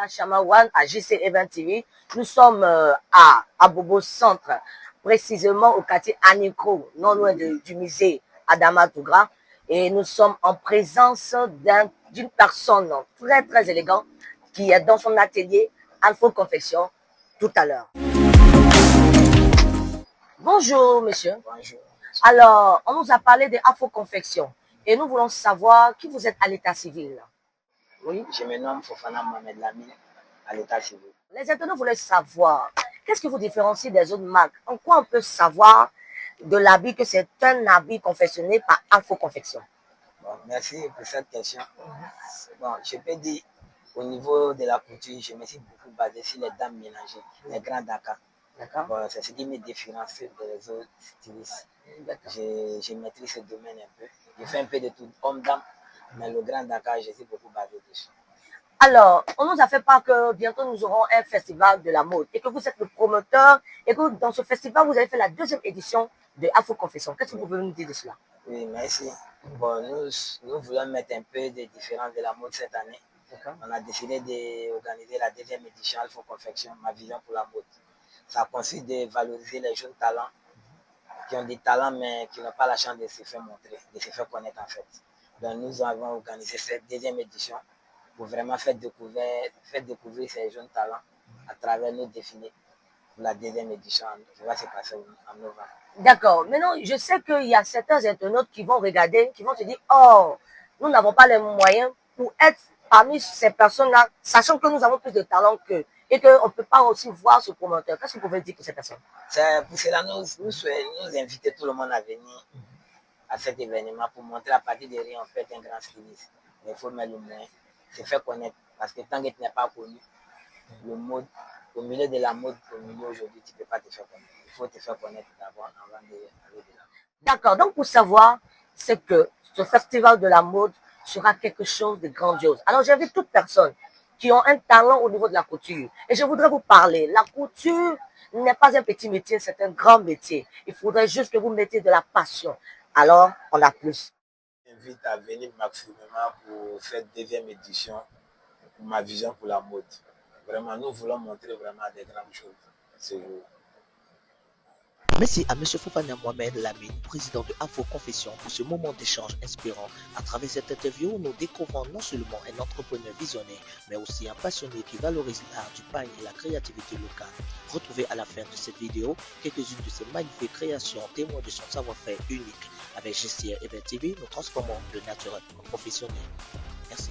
à Chamawan, à JC Event TV. Nous sommes à Abobo Centre, précisément au quartier Anikro, non loin du musée Adama Tougra. Et nous sommes en présence d'une personne très très élégante qui est dans son atelier Alpha Confection tout à l'heure. Bonjour monsieur. Bonjour. Alors, on nous a parlé de Afro Confection et nous voulons savoir qui vous êtes à l'état civil. Oui, je me nomme Fofana Mohamed Lamine à l'état civil. Les internautes voulaient savoir, qu'est-ce qui vous différencie des autres marques? En quoi on peut savoir de l'habit que c'est un habit confectionné par Afro Confection? Bon, merci pour cette question. Bon, je peux dire, au niveau de la couture, je me suis beaucoup basé sur les dames ménagées, les grands Dakar. Bon, c'est ce qui me différencie des autres stylistes. Je maîtrise ce domaine un peu. Je fais un peu de tout, homme-dame, mais le grand Dakar, je suis beaucoup basé dessus. Alors, on nous a fait part que bientôt nous aurons un festival de la mode et que vous êtes le promoteur et que dans ce festival, vous avez fait la 2e édition de Afro Confection. Qu'est-ce que vous pouvez nous dire de cela? Oui, merci. Bon, nous voulons mettre un peu de différence de la mode cette année. On a décidé d'organiser la 2e édition Alpha Confection, ma vision pour la mode. Ça consiste de valoriser les jeunes talents qui ont des talents mais qui n'ont pas la chance de se faire montrer, de se faire connaître en fait. Donc nous avons organisé cette 2e édition pour vraiment faire découvrir ces jeunes talents à travers nos défilés pour la 2e édition qui va se passer en novembre. D'accord. Maintenant, je sais qu'il y a certains internautes qui vont regarder, qui vont se dire, oh, nous n'avons pas les moyens pour être parmi ces personnes-là, sachant que nous avons plus de talent qu'eux et qu'on ne peut pas aussi voir ce promoteur. Qu'est-ce que vous pouvez dire pour ces personnes? Pour cela, nous invitons tout le monde à venir à cet événement pour montrer à partir de rien, on peut être un grand styliste. Mais il faut mettre le moyen, se faire connaître. Parce que tant que tu n'es pas connu, le mode, au milieu de la mode, au milieu aujourd'hui, tu ne peux pas te faire connaître. Il faut te faire connaître d'abord avant d'aller de là. D'accord. Donc, pour savoir, c'est que ce festival de la mode sera quelque chose de grandiose. Alors, j'invite toute personne qui ont un talent au niveau de la couture. Et je voudrais vous parler. La couture n'est pas un petit métier, c'est un grand métier. Il faudrait juste que vous mettiez de la passion. Alors, on a plus. J'invite à venir maximum pour cette 2e édition, ma vision pour la mode. Vraiment, nous voulons montrer vraiment des grandes choses ce jour. Merci à M. Fofana Mohamed Lamine, président de Afro Confession, pour ce moment d'échange inspirant. À travers cette interview, nous découvrons non seulement un entrepreneur visionnaire, mais aussi un passionné qui valorise l'art du pagne et la créativité locale. Retrouvez à la fin de cette vidéo quelques-unes de ses magnifiques créations témoins de son savoir-faire unique. Avec GCR Event TV, nous transformons le naturel en professionnel. Merci.